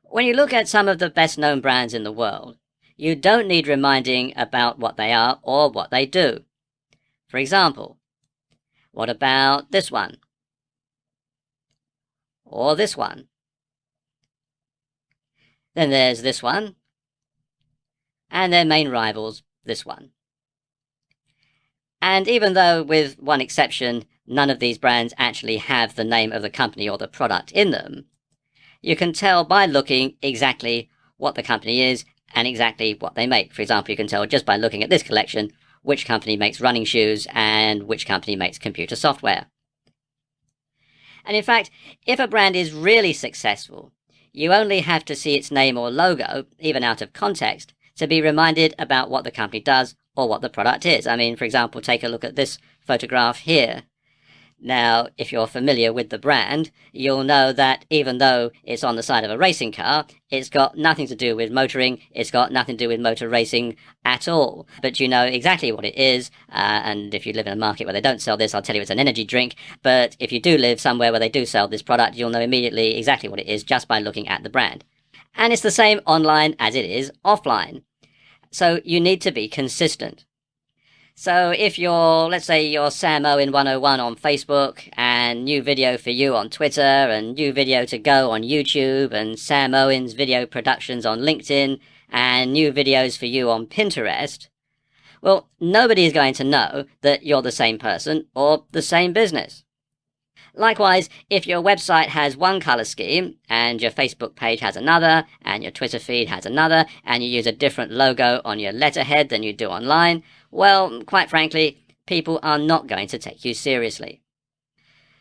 When you look at some of the best-known brands in the world, you don't need reminding about what they are or what they do. For example, what about this one? Or this one? Then there's this one, and their main rivals, this one. And even though, with one exception, none of these brands actually have the name of the company or the product in them, you can tell by looking exactly what the company is and exactly what they make. For example, you can tell just by looking at this collection which company makes running shoes and which company makes computer software. And in fact, if a brand is really successful, you only have to see its name or logo, even out of context, to be reminded about what the company does or what the product is. I mean, for example, take a look at this photograph here. Now, if you're familiar with the brand, you'll know that even though it's on the side of a racing car, it's got nothing to do with motoring, it's got nothing to do with motor racing at all. But you know exactly what it is, and if you live in a market where they don't sell this, I'll tell you it's an energy drink. But if you do live somewhere where they do sell this product, you'll know immediately exactly what it is just by looking at the brand. And it's the same online as it is offline. So you need to be consistent. So if let's say you're Sam Owen 101 on Facebook, and new video for you on Twitter, and new video to go on YouTube, and Sam Owen's video productions on LinkedIn, and new videos for you on Pinterest, well, nobody is going to know that you're the same person or the same business. Likewise, if your website has one color scheme, and your Facebook page has another, and your Twitter feed has another, and you use a different logo on your letterhead than you do online, well, quite frankly, people are not going to take you seriously.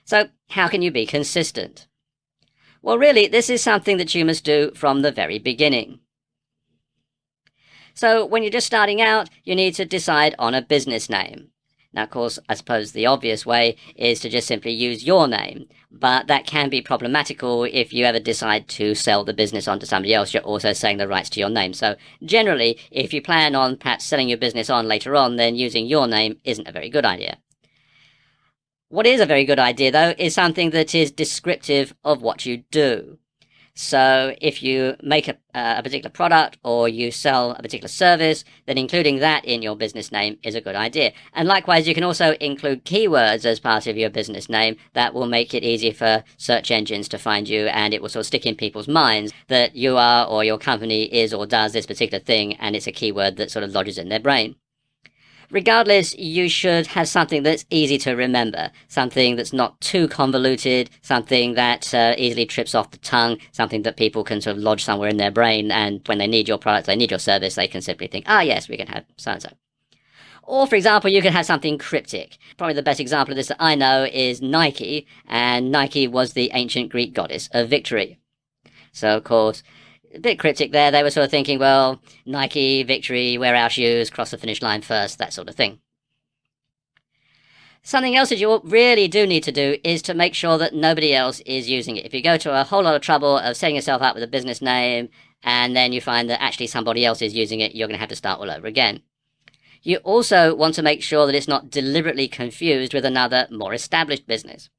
So, how can you be consistent? Well, really, this is something that you must do from the very beginning. So, when you're just starting out, you need to decide on a business name. Now, of course, I suppose the obvious way is to just simply use your name, but that can be problematical if you ever decide to sell the business on to somebody else. You're also selling the rights to your name. So generally, if you plan on perhaps selling your business on later on, then using your name isn't a very good idea. What is a very good idea, though, is something that is descriptive of what you do. So if you make a particular product or you sell a particular service, then including that in your business name is a good idea. And likewise, you can also include keywords as part of your business name that will make it easier for search engines to find you, and it will sort of stick in people's minds that you are or your company is or does this particular thing, and it's a keyword that sort of lodges in their brain. Regardless, you should have something that's easy to remember, something that's not too convoluted, something that easily trips off the tongue, something that people can sort of lodge somewhere in their brain, and when they need your product, they need your service, they can simply think, yes, we can have so-and-so. Or, for example, you could have something cryptic. Probably the best example of this that I know is Nike, and Nike was the ancient Greek goddess of victory. So, of course, a bit cryptic there. They were sort of thinking, well, Nike, victory, wear our shoes, cross the finish line first, that sort of thing. Something else that you really do need to do is to make sure that nobody else is using it. If you go to a whole lot of trouble of setting yourself up with a business name, and then you find that actually somebody else is using it, you're going to have to start all over again. You also want to make sure that it's not deliberately confused with another, more established business.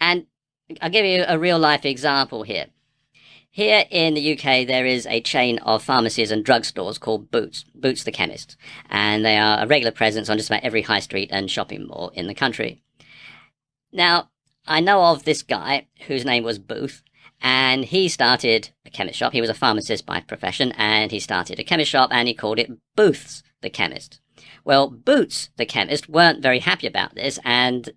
And I'll give you a real-life example here. Here in the UK, there is a chain of pharmacies and drugstores called Boots the Chemist, and they are a regular presence on just about every high street and shopping mall in the country. Now, I know of this guy whose name was Booth, and he started a chemist shop. He was a pharmacist by profession, and he started a chemist shop, and he called it Booth's the Chemist. Well, Boots the Chemist weren't very happy about this, and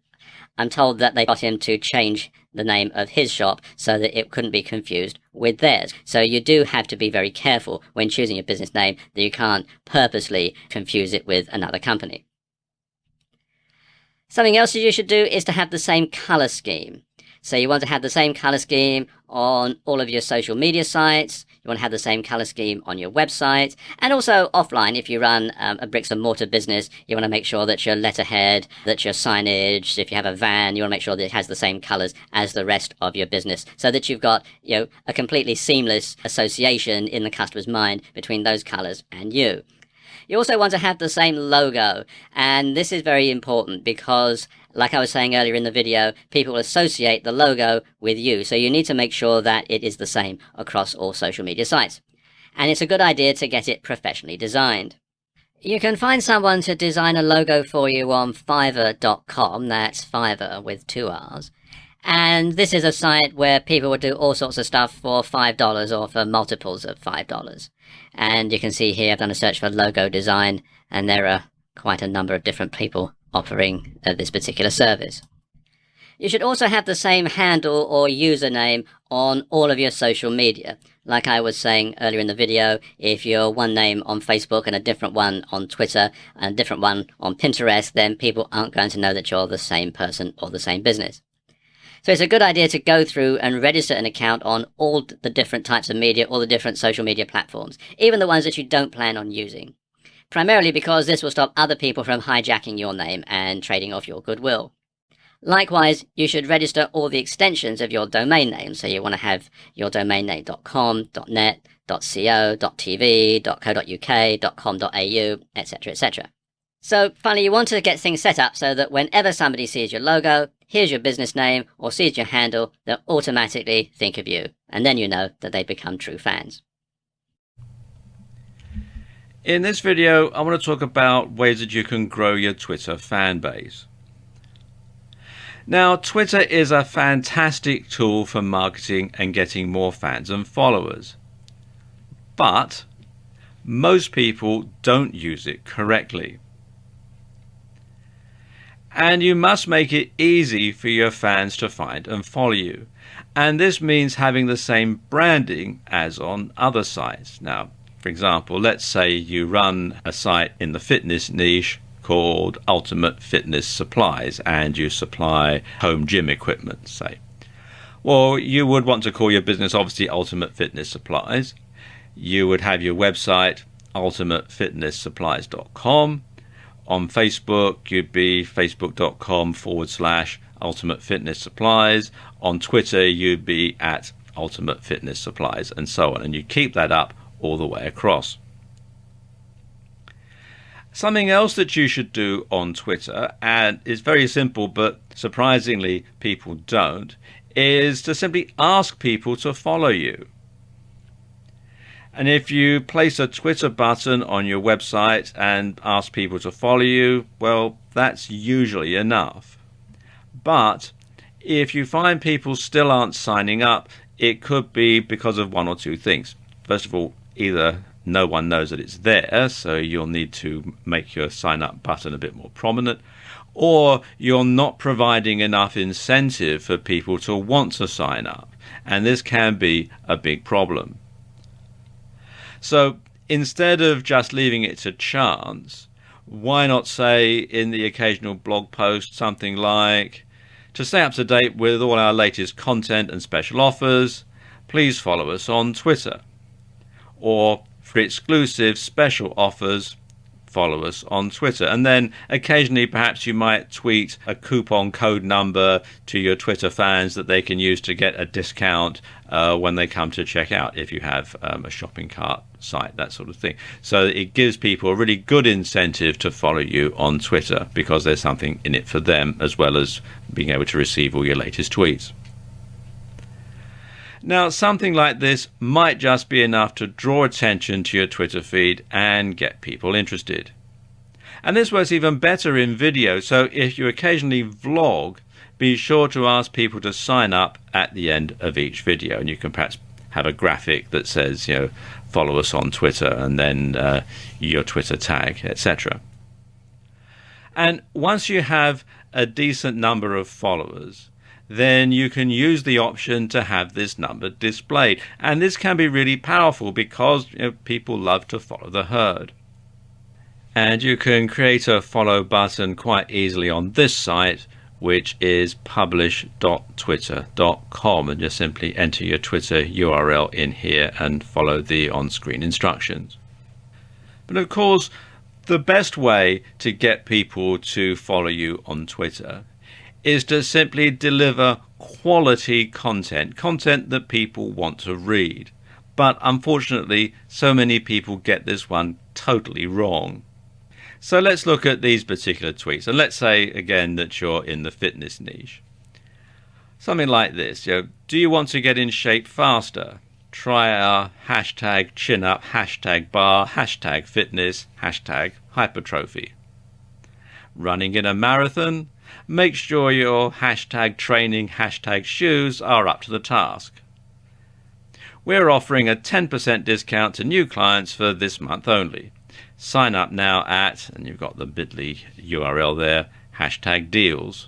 I'm told that they got him to change the name of his shop so that it couldn't be confused with theirs. So you do have to be very careful when choosing a business name that you can't purposely confuse it with another company. Something else that you should do is to have the same color scheme. So you want to have the same color scheme on all of your social media sites. You want to have the same color scheme on your website. And also offline, if you run a bricks and mortar business, you want to make sure that your letterhead, that your signage, if you have a van, you want to make sure that it has the same colors as the rest of your business, so that you've got, a completely seamless association in the customer's mind between those colors and you. You also want to have the same logo, and this is very important because Like I was saying earlier in the video, people associate the logo with you, so you need to make sure that it is the same across all social media sites. And it's a good idea to get it professionally designed. You can find someone to design a logo for you on Fiverr.com, that's Fiverr with 2 R's. And this is a site where people would do all sorts of stuff for $5 or for multiples of $5. And you can see here I've done a search for logo design, and there are quite a number of different people offering this particular service. You should also have the same handle or username on all of your social media. Like I was saying earlier in the video, if you're one name on Facebook and a different one on Twitter and a different one on Pinterest, then people aren't going to know that you're the same person or the same business. So it's a good idea to go through and register an account on all the different types of media, all the different social media platforms, even the ones that you don't plan on using. Primarily because this will stop other people from hijacking your name and trading off your goodwill. Likewise, you should register all the extensions of your domain name. So you want to have your domain name .com, .net, .co, .tv, .co.uk, .com.au, etc., etc. So finally, you want to get things set up so that whenever somebody sees your logo, hears your business name, or sees your handle, they'll automatically think of you. And then you know that they've become true fans. In this video, I want to talk about ways that you can grow your Twitter fan base. Now, Twitter is a fantastic tool for marketing and getting more fans and followers. But most people don't use it correctly. And you must make it easy for your fans to find and follow you. And this means having the same branding as on other sites. Now, for example, let's say you run a site in the fitness niche called Ultimate Fitness Supplies, and you supply home gym equipment, say. Well, you would want to call your business obviously Ultimate Fitness Supplies. You would have your website ultimatefitnesssupplies.com. On Facebook, you'd be facebook.com/Ultimate Fitness Supplies. On Twitter, you'd be at Ultimate Fitness Supplies, and so on. And you keep that up all the way across. Something else that you should do on Twitter, and it's very simple, but surprisingly people don't, is to simply ask people to follow you. And if you place a Twitter button on your website and ask people to follow you, well, that's usually enough. But if you find people still aren't signing up, it could be because of one or two things. First of all, either no one knows that it's there, so you'll need to make your sign up button a bit more prominent, or you're not providing enough incentive for people to want to sign up, and this can be a big problem. So instead of just leaving it to chance, why not say in the occasional blog post something like, to stay up to date with all our latest content and special offers, please follow us on Twitter. Or for exclusive special offers, follow us on Twitter. And then occasionally perhaps you might tweet a coupon code number to your Twitter fans that they can use to get a discount when they come to check out, if you have a shopping cart site, that sort of thing. So it gives people a really good incentive to follow you on Twitter because there's something in it for them, as well as being able to receive all your latest tweets. Now, something like this might just be enough to draw attention to your Twitter feed and get people interested. And this works even better in video, so if you occasionally vlog, be sure to ask people to sign up at the end of each video. And you can perhaps have a graphic that says, follow us on Twitter, and then your Twitter tag, etc. And once you have a decent number of followers, then you can use the option to have this number displayed. And this can be really powerful because people love to follow the herd. And you can create a follow button quite easily on this site, which is publish.twitter.com, and just simply enter your Twitter URL in here and follow the on-screen instructions. But of course, the best way to get people to follow you on Twitter is to simply deliver quality content that people want to read. But unfortunately, so many people get this one totally wrong. So let's look at these particular tweets. And let's say again that you're in the fitness niche. Something like this, do you want to get in shape faster? Try our hashtag chin up, hashtag bar, hashtag fitness, hashtag hypertrophy. Running in a marathon? Make sure your hashtag training, hashtag shoes are up to the task. We're offering a 10% discount to new clients for this month only. Sign up now at, and you've got the bit.ly URL there, hashtag deals.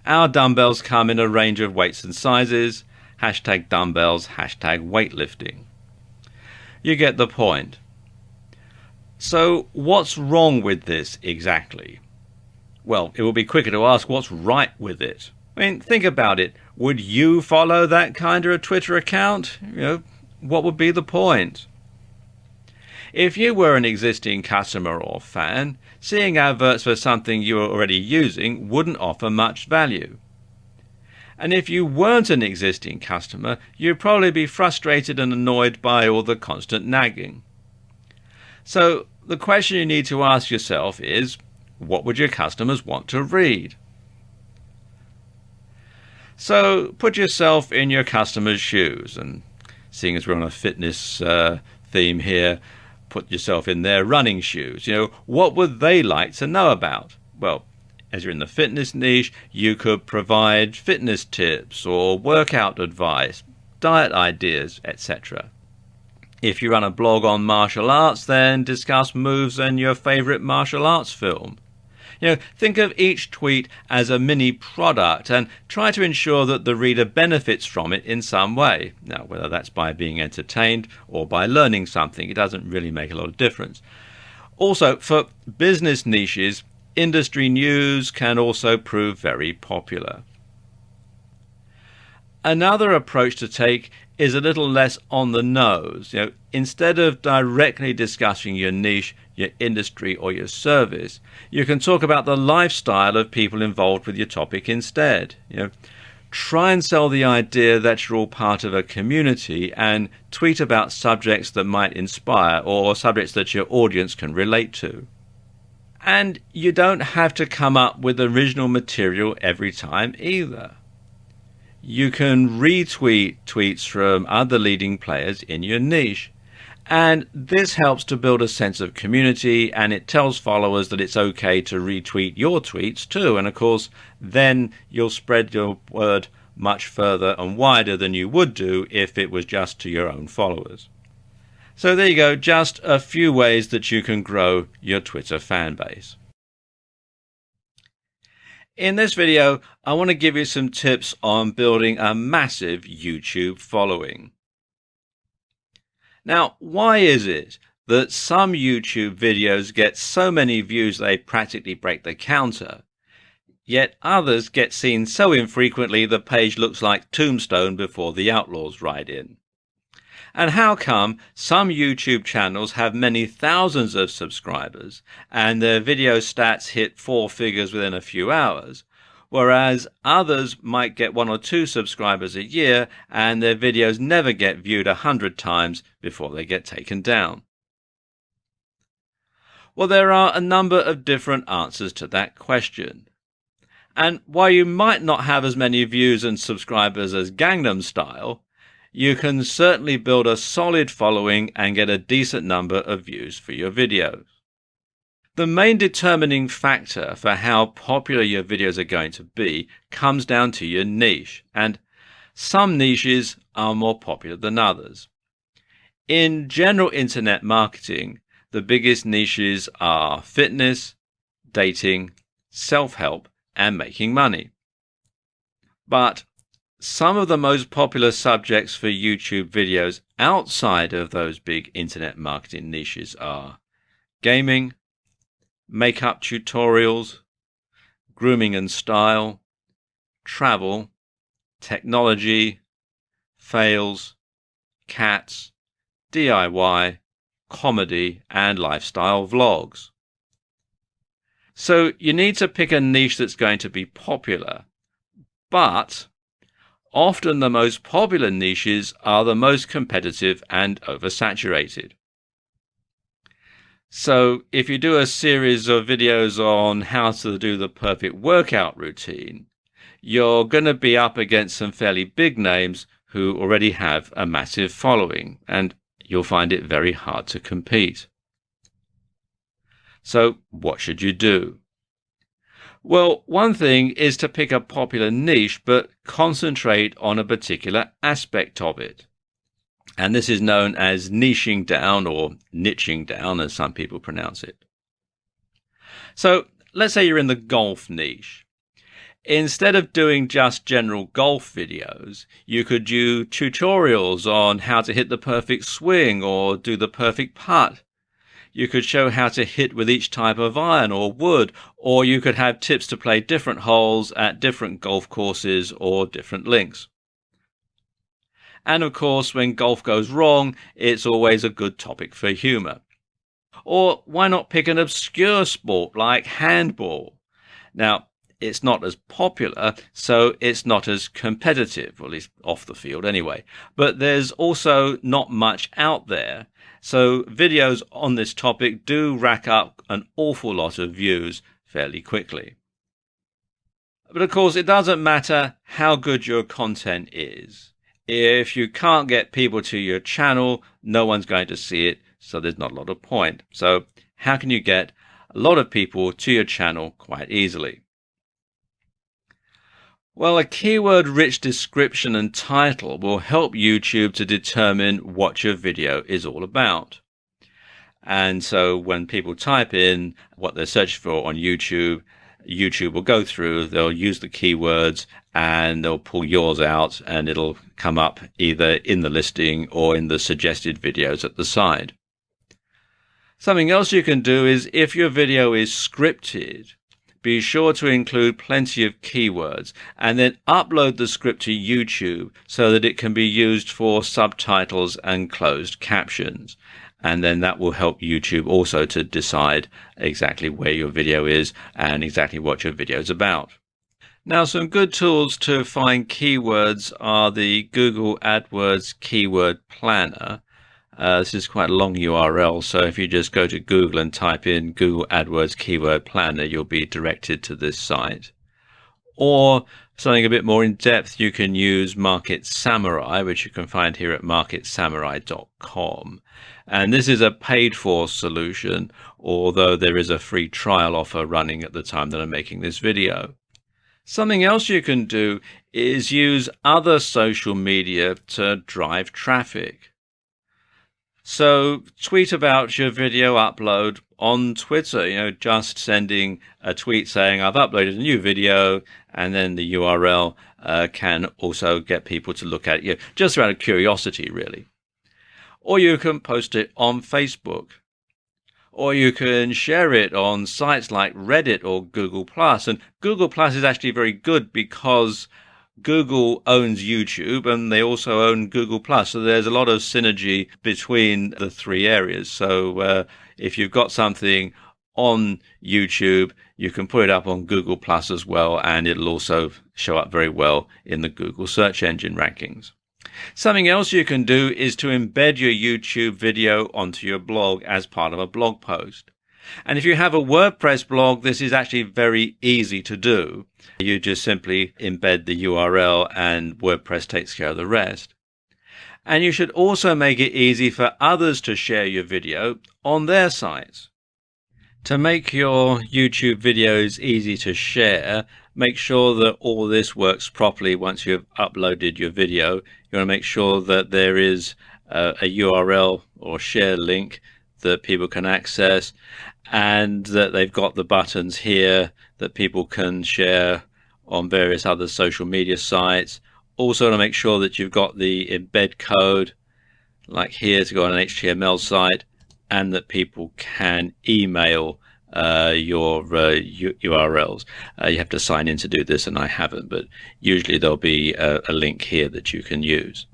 Our dumbbells come in a range of weights and sizes, hashtag dumbbells, hashtag weightlifting. You get the point. So what's wrong with this exactly? Well, it will be quicker to ask what's right with it. I mean, think about it. Would you follow that kind of a Twitter account? What would be the point? If you were an existing customer or fan, seeing adverts for something you were already using wouldn't offer much value. And if you weren't an existing customer, you'd probably be frustrated and annoyed by all the constant nagging. So the question you need to ask yourself is, what would your customers want to read? So put yourself in your customer's shoes, and seeing as we're on a fitness theme here, put yourself in their running shoes. What would they like to know about? Well, as you're in the fitness niche, you could provide fitness tips or workout advice, diet ideas, etc. If you run a blog on martial arts, then discuss moves in your favorite martial arts film. Think of each tweet as a mini product and try to ensure that the reader benefits from it in some way. Now, whether that's by being entertained or by learning something, it doesn't really make a lot of difference. Also, for business niches, industry news can also prove very popular. Another approach to take is a little less on the nose. Instead of directly discussing your niche, your industry or your service, you can talk about the lifestyle of people involved with your topic instead. Try and sell the idea that you're all part of a community and tweet about subjects that might inspire or subjects that your audience can relate to. And you don't have to come up with original material every time either. You can retweet tweets from other leading players in your niche. And this helps to build a sense of community, and it tells followers that it's okay to retweet your tweets too. And of course, then you'll spread your word much further and wider than you would do if it was just to your own followers. So there you go, just a few ways that you can grow your Twitter fan base. In this video, I want to give you some tips on building a massive YouTube following. Now, why is it that some YouTube videos get so many views they practically break the counter, yet others get seen so infrequently the page looks like Tombstone before the Outlaws ride in? And how come some YouTube channels have many thousands of subscribers and their video stats hit 4 figures within a few hours, whereas others might get 1 or 2 subscribers a year and their videos never get viewed 100 times before they get taken down? Well, there are a number of different answers to that question. And while you might not have as many views and subscribers as Gangnam Style, you can certainly build a solid following and get a decent number of views for your videos. The main determining factor for how popular your videos are going to be comes down to your niche, and some niches are more popular than others. In general internet marketing, the biggest niches are fitness, dating, self-help, and making money. But some of the most popular subjects for YouTube videos outside of those big internet marketing niches are gaming, makeup tutorials, grooming and style, travel, technology, fails, cats, DIY, comedy, and lifestyle vlogs. So you need to pick a niche that's going to be popular, but often the most popular niches are the most competitive and oversaturated. So if you do a series of videos on how to do the perfect workout routine, you're going to be up against some fairly big names who already have a massive following, and you'll find it very hard to compete. So what should you do? Well, one thing is to pick a popular niche, but concentrate on a particular aspect of it. And this is known as niching down, or niching down, as some people pronounce it. So let's say you're in the golf niche. Instead of doing just general golf videos, you could do tutorials on how to hit the perfect swing or do the perfect putt. You could show how to hit with each type of iron or wood, or you could have tips to play different holes at different golf courses or different links. And of course, when golf goes wrong, it's always a good topic for humour. Or why not pick an obscure sport like handball? Now, it's not as popular, so it's not as competitive, or at least off the field anyway. But there's also not much out there, so videos on this topic do rack up an awful lot of views fairly quickly. But of course, it doesn't matter how good your content is. If you can't get people to your channel, no one's going to see it, so there's not a lot of point. So how can you get a lot of people to your channel quite easily? Well, a keyword-rich description and title will help YouTube to determine what your video is all about. And so when people type in what they're searching for on YouTube, YouTube will go through, they'll use the keywords, and they'll pull yours out, and it'll come up either in the listing or in the suggested videos at the side. Something else you can do is, if your video is scripted, be sure to include plenty of keywords and then upload the script to YouTube so that it can be used for subtitles and closed captions. And then that will help YouTube also to decide exactly where your video is and exactly what your video is about. Now, some good tools to find keywords are the Google AdWords Keyword Planner. This is quite a long URL, so if you just go to Google and type in Google AdWords Keyword Planner, you'll be directed to this site. Or something a bit more in depth, you can use Market Samurai, which you can find here at marketsamurai.com. And this is a paid-for solution, although there is a free trial offer running at the time that I'm making this video. Something else you can do is use other social media to drive traffic. So tweet about your video upload on Twitter, just sending a tweet saying I've uploaded a new video, and then the URL can also get people to look at it, just out of curiosity, really. Or you can post it on Facebook. Or you can share it on sites like Reddit or Google+. And Google+ is actually very good because Google owns YouTube and they also own Google+. So there's a lot of synergy between the three areas. So if you've got something on YouTube, you can put it up on Google+ as well, and it'll also show up very well in the Google search engine rankings. Something else you can do is to embed your YouTube video onto your blog as part of a blog post. And if you have a WordPress blog, this is actually very easy to do. You just simply embed the URL and WordPress takes care of the rest. And you should also make it easy for others to share your video on their sites. To make your YouTube videos easy to share, make sure that all this works properly once you've uploaded your video. You want to make sure that there is a URL or share link that people can access, and that they've got the buttons here that people can share on various other social media sites. Also to make sure that you've got the embed code, like here, to go on an HTML site, and that people can email your URLs. You have to sign in to do this, and I haven't, but usually there'll be a link here that you can use.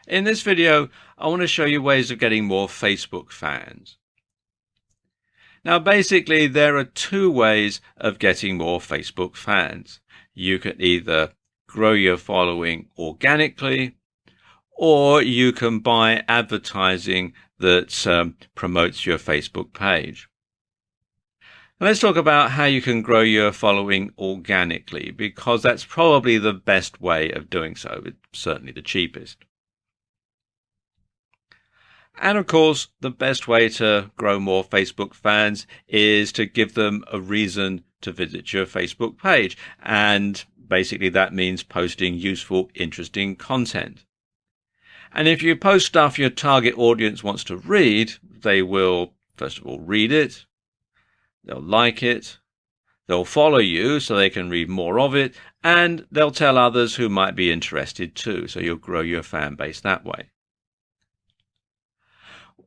In this video, I want to show you ways of getting more Facebook fans. Now, basically, there are two ways of getting more Facebook fans. You can either grow your following organically, or you can buy advertising that promotes your Facebook page. Let's talk about how you can grow your following organically, because that's probably the best way of doing so. It's certainly the cheapest. And of course, the best way to grow more Facebook fans is to give them a reason to visit your Facebook page. And basically that means posting useful, interesting content. And if you post stuff your target audience wants to read, they will, first of all, read it. They'll like it, they'll follow you so they can read more of it, and they'll tell others who might be interested too, so you'll grow your fan base that way.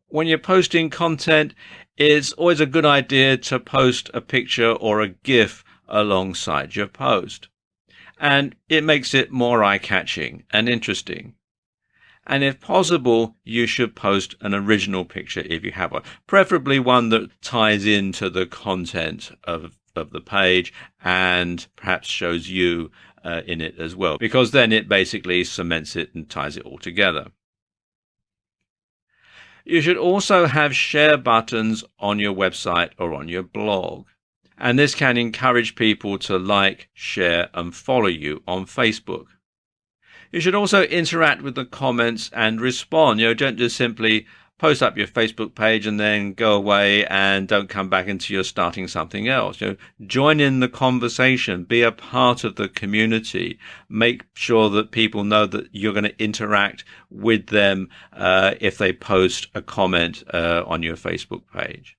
When you're posting content, it's always a good idea to post a picture or a GIF alongside your post. And it makes it more eye-catching and interesting. And if possible, you should post an original picture if you have one, preferably one that ties into the content of the page and perhaps shows you in it as well, because then it basically cements it and ties it all together. You should also have share buttons on your website or on your blog. And this can encourage people to like, share, and follow you on Facebook. You should also interact with the comments and respond. Don't just simply post up your Facebook page and then go away and don't come back until you're starting something else. Join in the conversation, be a part of the community. Make sure that people know that you're going to interact with them if they post a comment on your Facebook page.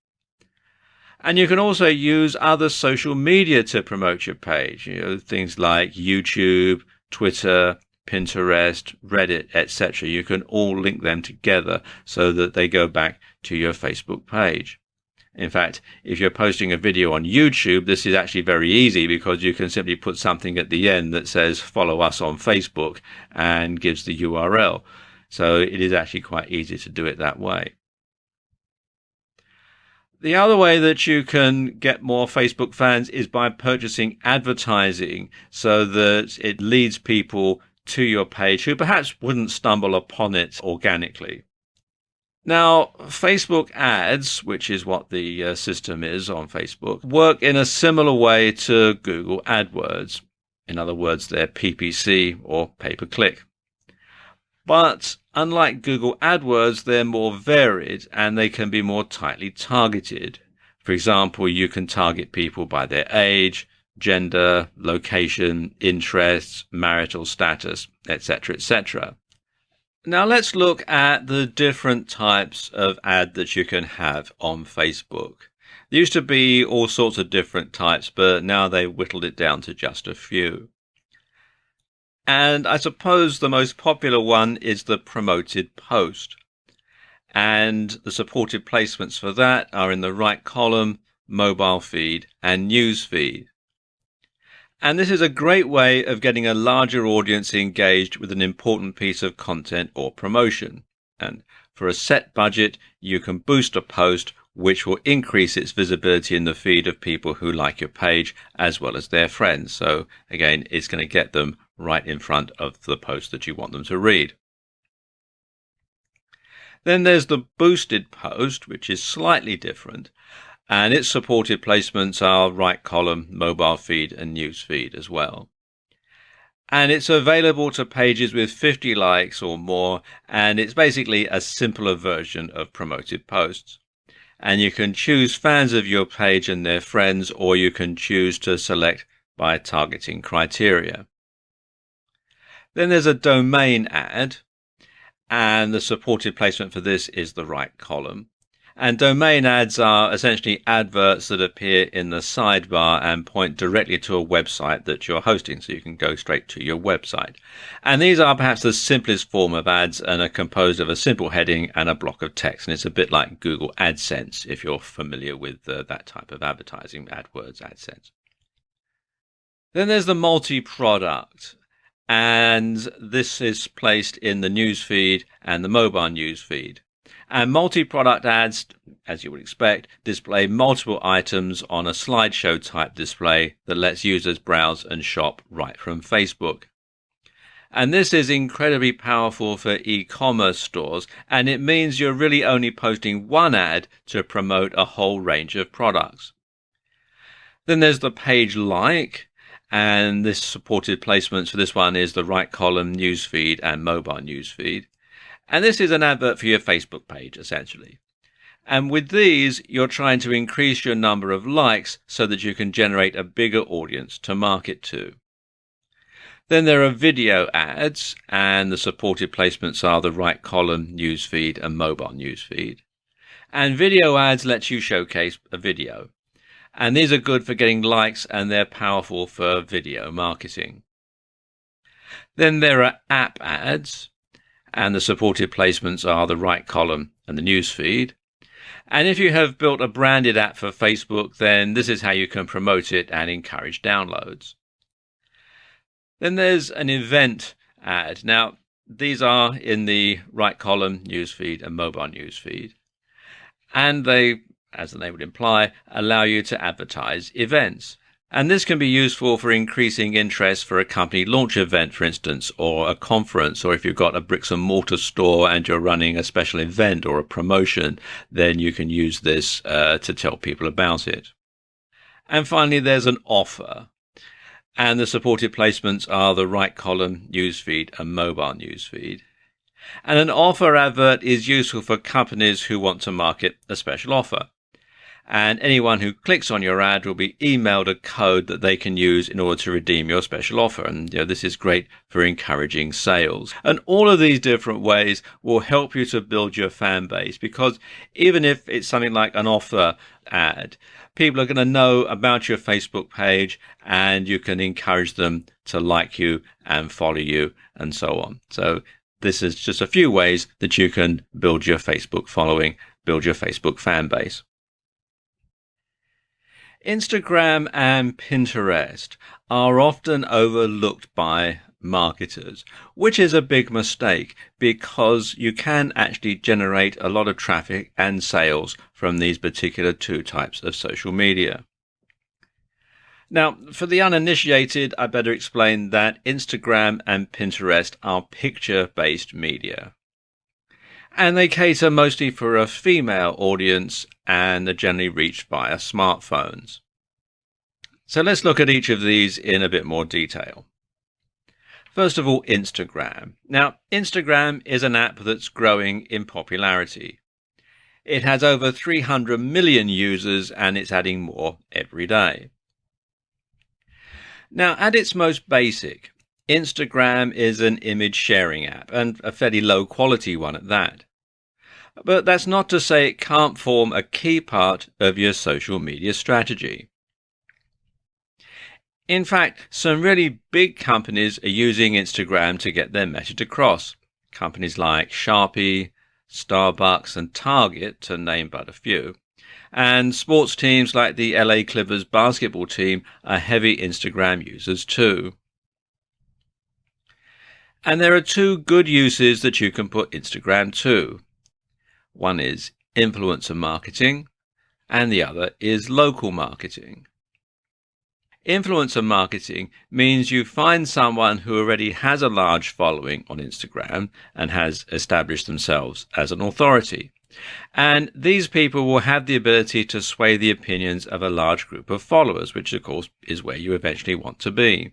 And you can also use other social media to promote your page. Things like YouTube, Twitter, Pinterest, Reddit, etc. You can all link them together so that they go back to your Facebook page. In fact, if you're posting a video on YouTube, this is actually very easy because you can simply put something at the end that says follow us on Facebook and gives the URL. So it is actually quite easy to do it that way. The other way that you can get more Facebook fans is by purchasing advertising so that it leads people to your page who perhaps wouldn't stumble upon it organically. Now, Facebook ads, which is what the system is on Facebook, work in a similar way to Google AdWords. In other words, they're PPC or pay-per-click. But unlike Google AdWords, they're more varied and they can be more tightly targeted. For example, you can target people by their age, gender, location, interests, marital status, etc., etc. Now let's look at the different types of ad that you can have on Facebook. There used to be all sorts of different types, but now they whittled it down to just a few. And I suppose the most popular one is the promoted post. And the supported placements for that are in the right column, mobile feed, and news feed. And this is a great way of getting a larger audience engaged with an important piece of content or promotion. And for a set budget, you can boost a post which will increase its visibility in the feed of people who like your page as well as their friends. So again, it's going to get them right in front of the post that you want them to read. Then there's the boosted post, which is slightly different, and its supported placements are right column, mobile feed, and news feed as well. And it's available to pages with 50 likes or more, and it's basically a simpler version of promoted posts. And you can choose fans of your page and their friends, or you can choose to select by targeting criteria. Then there's a domain ad, and the supported placement for this is the right column. And domain ads are essentially adverts that appear in the sidebar and point directly to a website that you're hosting, so you can go straight to your website. And these are perhaps the simplest form of ads and are composed of a simple heading and a block of text. And it's a bit like Google AdSense, if you're familiar with that type of advertising, AdWords, AdSense. Then there's the multi-product. And this is placed in the news feed and the mobile news feed. And multi-product ads, as you would expect, display multiple items on a slideshow type display that lets users browse and shop right from Facebook. And this is incredibly powerful for e-commerce stores, and it means you're really only posting one ad to promote a whole range of products. Then there's the page like, and this supported placements for this one is the right column, newsfeed, and mobile newsfeed. And this is an advert for your Facebook page, essentially. And with these, you're trying to increase your number of likes so that you can generate a bigger audience to market to. Then there are video ads, and the supported placements are the right column, newsfeed, and mobile newsfeed. And video ads lets you showcase a video. And these are good for getting likes, and they're powerful for video marketing. Then there are app ads, and the supported placements are the right column and the newsfeed. And if you have built a branded app for Facebook, then this is how you can promote it and encourage downloads. Then there's an event ad. Now, these are in the right column, newsfeed, and mobile newsfeed. And they, as the name would imply, allow you to advertise events. And this can be useful for increasing interest for a company launch event, for instance, or a conference, or if you've got a bricks and mortar store and you're running a special event or a promotion, then you can use this to tell people about it. And finally, there's an offer. And the supported placements are the right column, newsfeed, and mobile newsfeed. And an offer advert is useful for companies who want to market a special offer. And anyone who clicks on your ad will be emailed a code that they can use in order to redeem your special offer. And this is great for encouraging sales. And all of these different ways will help you to build your fan base, because even if it's something like an offer ad, people are going to know about your Facebook page, and you can encourage them to like you and follow you and so on. So this is just a few ways that you can build your Facebook following, build your Facebook fan base. Instagram and Pinterest are often overlooked by marketers, which is a big mistake, because you can actually generate a lot of traffic and sales from these particular two types of social media. Now, for the uninitiated, I better explain that Instagram and Pinterest are picture-based media. And they cater mostly for a female audience and are generally reached via smartphones. So let's look at each of these in a bit more detail. First of all, Instagram. Now, Instagram is an app that's growing in popularity. It has over 300 million users, and it's adding more every day. Now, at its most basic, Instagram is an image sharing app, and a fairly low quality one at that. But that's not to say it can't form a key part of your social media strategy. In fact, some really big companies are using Instagram to get their message across. Companies like Sharpie, Starbucks, and Target, to name but a few. And sports teams like the LA Clippers basketball team are heavy Instagram users too. And there are two good uses that you can put Instagram to. One is influencer marketing, and the other is local marketing. Influencer marketing means you find someone who already has a large following on Instagram and has established themselves as an authority. And these people will have the ability to sway the opinions of a large group of followers, which of course is where you eventually want to be.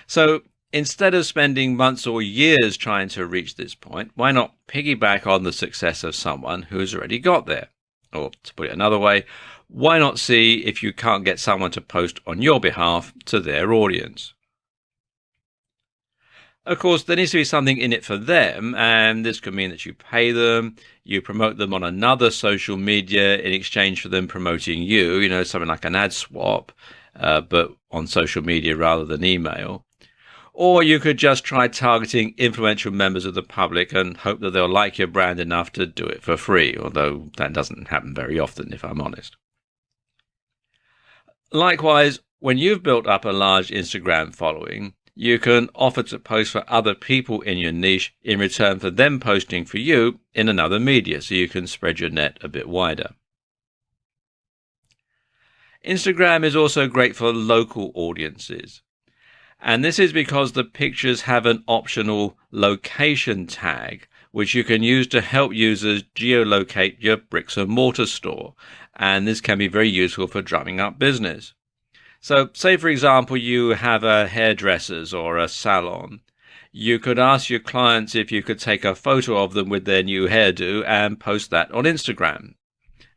So instead of spending months or years trying to reach this point, why not piggyback on the success of someone who's already got there? Or to put it another way, why not see if you can't get someone to post on your behalf to their audience? Of course, there needs to be something in it for them, and this could mean that you pay them, you promote them on another social media in exchange for them promoting you, something like an ad swap, but on social media rather than email. Or you could just try targeting influential members of the public and hope that they'll like your brand enough to do it for free, although that doesn't happen very often, if I'm honest. Likewise, when you've built up a large Instagram following, you can offer to post for other people in your niche in return for them posting for you in another media, so you can spread your net a bit wider. Instagram is also great for local audiences. And this is because the pictures have an optional location tag, which you can use to help users geolocate your bricks and mortar store. And this can be very useful for drumming up business. So say, for example, you have a hairdresser's or a salon. You could ask your clients if you could take a photo of them with their new hairdo and post that on Instagram,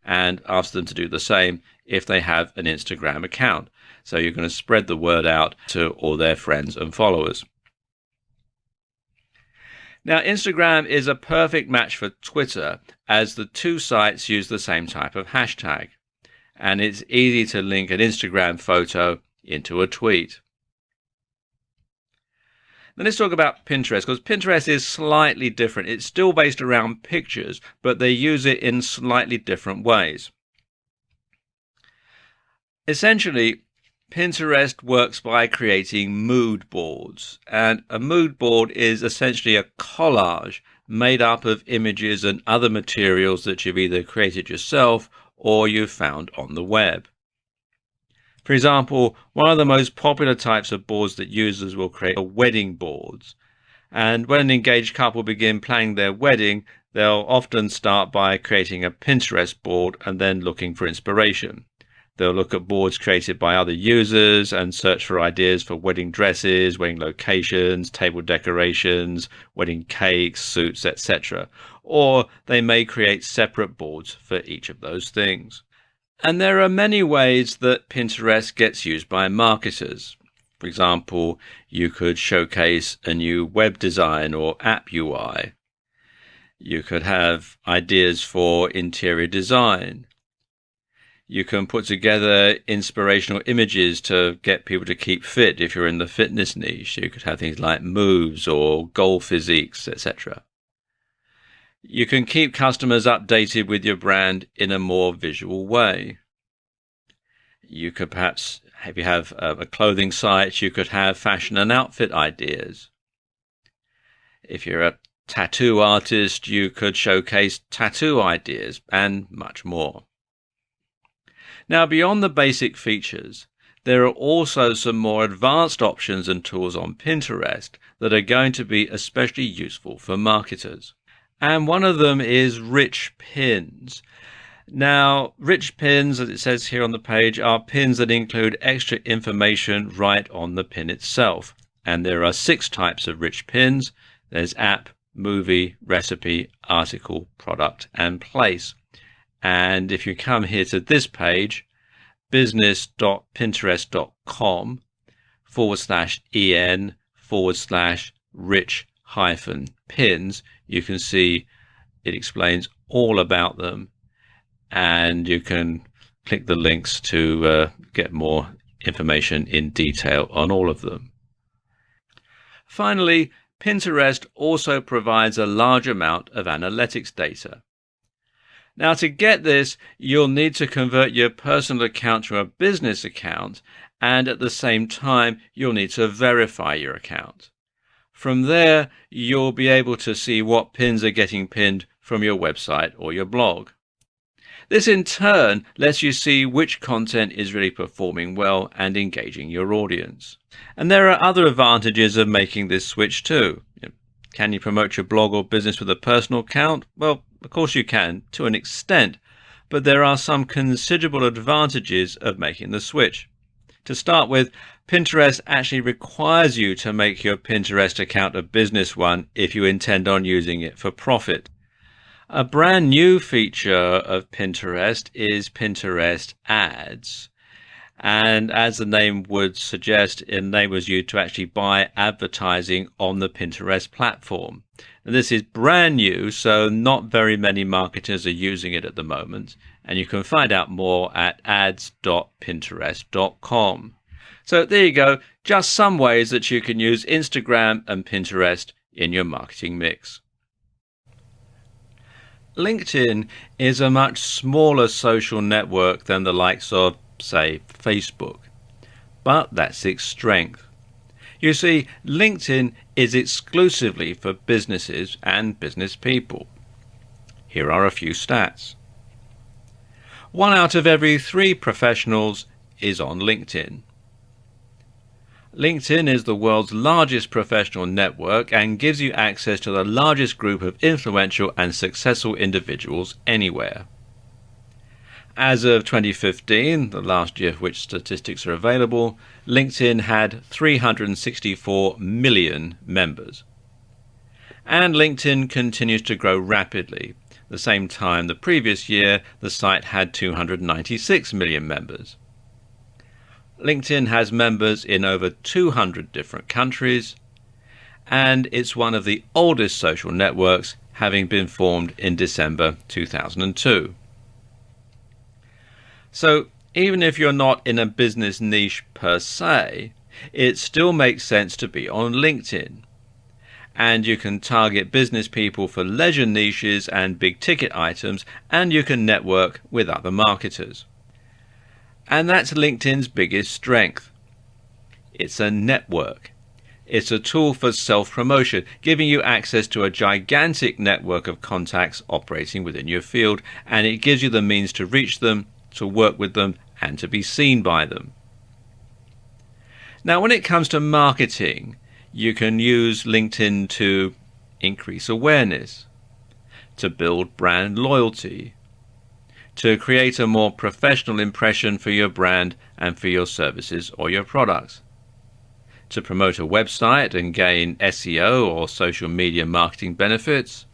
and ask them to do the same if they have an Instagram account. So you're going to spread the word out to all their friends and followers. Now, Instagram is a perfect match for Twitter, as the two sites use the same type of hashtag, and it's easy to link an Instagram photo into a tweet. Then let's talk about Pinterest, because Pinterest is slightly different. It's still based around pictures, but they use it in slightly different ways. Essentially, Pinterest works by creating mood boards, and a mood board is essentially a collage made up of images and other materials that you've either created yourself or you've found on the web. For example, one of the most popular types of boards that users will create are wedding boards. And when an engaged couple begin planning their wedding, they'll often start by creating a Pinterest board and then looking for inspiration. They'll look at boards created by other users and search for ideas for wedding dresses, wedding locations, table decorations, wedding cakes, suits, etc. Or they may create separate boards for each of those things. And there are many ways that Pinterest gets used by marketers. For example, you could showcase a new web design or app UI. You could have ideas for interior design. You can put together inspirational images to get people to keep fit if you're in the fitness niche. You could have things like moves or goal physiques, etc. You can keep customers updated with your brand in a more visual way. You could perhaps, if you have a clothing site, you could have fashion and outfit ideas. If you're a tattoo artist, you could showcase tattoo ideas and much more. Now, beyond the basic features, there are also some more advanced options and tools on Pinterest that are going to be especially useful for marketers. And one of them is rich pins. Now, rich pins, as it says here on the page, are pins that include extra information right on the pin itself. And there are 6 types of rich pins. There's app, movie, recipe, article, product, and place. And if you come here to this page, business.pinterest.com/en/rich-pins, you can see it explains all about them, and you can click the links to get more information in detail on all of them. Finally, Pinterest also provides a large amount of analytics data. Now, to get this, you'll need to convert your personal account to a business account, and at the same time, you'll need to verify your account. From there, you'll be able to see what pins are getting pinned from your website or your blog. This in turn lets you see which content is really performing well and engaging your audience. And there are other advantages of making this switch too. Can you promote your blog or business with a personal account? Well, of course you can, to an extent, but there are some considerable advantages of making the switch. To start with, Pinterest actually requires you to make your Pinterest account a business one if you intend on using it for profit. A brand new feature of Pinterest is Pinterest Ads. And as the name would suggest, it enables you to actually buy advertising on the Pinterest platform. And this is brand new, so not very many marketers are using it at the moment. And you can find out more at ads.pinterest.com. So there you go, just some ways that you can use Instagram and Pinterest in your marketing mix. LinkedIn is a much smaller social network than the likes of, say, Facebook, but that's its strength. You see, LinkedIn is exclusively for businesses and business people. Here are a few stats. 1 out of every 3 professionals is on LinkedIn. LinkedIn is the world's largest professional network and gives you access to the largest group of influential and successful individuals anywhere. As of 2015, the last year of which statistics are available, LinkedIn had 364 million members. And LinkedIn continues to grow rapidly. At the same time the previous year, the site had 296 million members. LinkedIn has members in over 200 different countries, and it's one of the oldest social networks, having been formed in December 2002. So even if you're not in a business niche per se, it still makes sense to be on LinkedIn. And you can target business people for leisure niches and big ticket items, and you can network with other marketers. And that's LinkedIn's biggest strength. It's a network. It's a tool for self-promotion, giving you access to a gigantic network of contacts operating within your field, and it gives you the means to reach them, to work with them, and to be seen by them. Now, when it comes to marketing, you can use LinkedIn to increase awareness, to build brand loyalty, to create a more professional impression for your brand and for your services or your products, to promote a website and gain SEO or social media marketing benefits,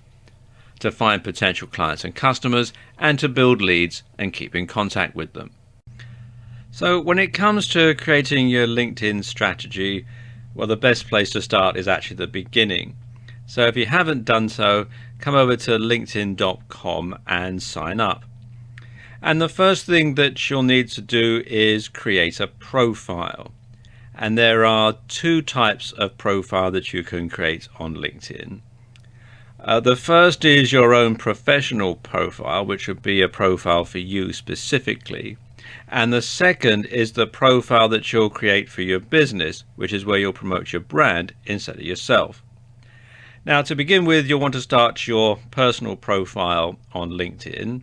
to find potential clients and customers, and to build leads and keep in contact with them. So when it comes to creating your LinkedIn strategy, well, the best place to start is actually the beginning. So if you haven't done so, come over to linkedin.com and sign up. And the first thing that you'll need to do is create a profile. And there are two types of profile that you can create on LinkedIn. The first is your own professional profile, which would be a profile for you specifically. And the second is the profile that you'll create for your business, which is where you'll promote your brand instead of yourself. Now, to begin with, you'll want to start your personal profile on LinkedIn.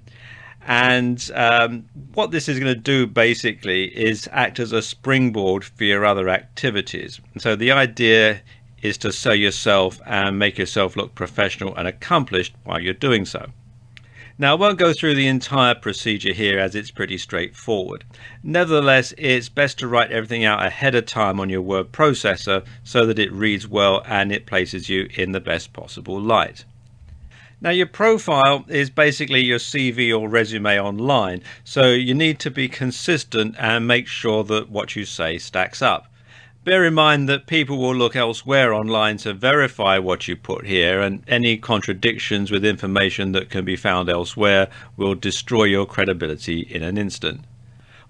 And what this is going to do basically is act as a springboard for your other activities. And so the idea is to sell yourself and make yourself look professional and accomplished while you're doing so. Now, I won't go through the entire procedure here as it's pretty straightforward. Nevertheless, it's best to write everything out ahead of time on your word processor so that it reads well and it places you in the best possible light. Now, your profile is basically your CV or resume online, so you need to be consistent and make sure that what you say stacks up. Bear in mind that people will look elsewhere online to verify what you put here, and any contradictions with information that can be found elsewhere will destroy your credibility in an instant.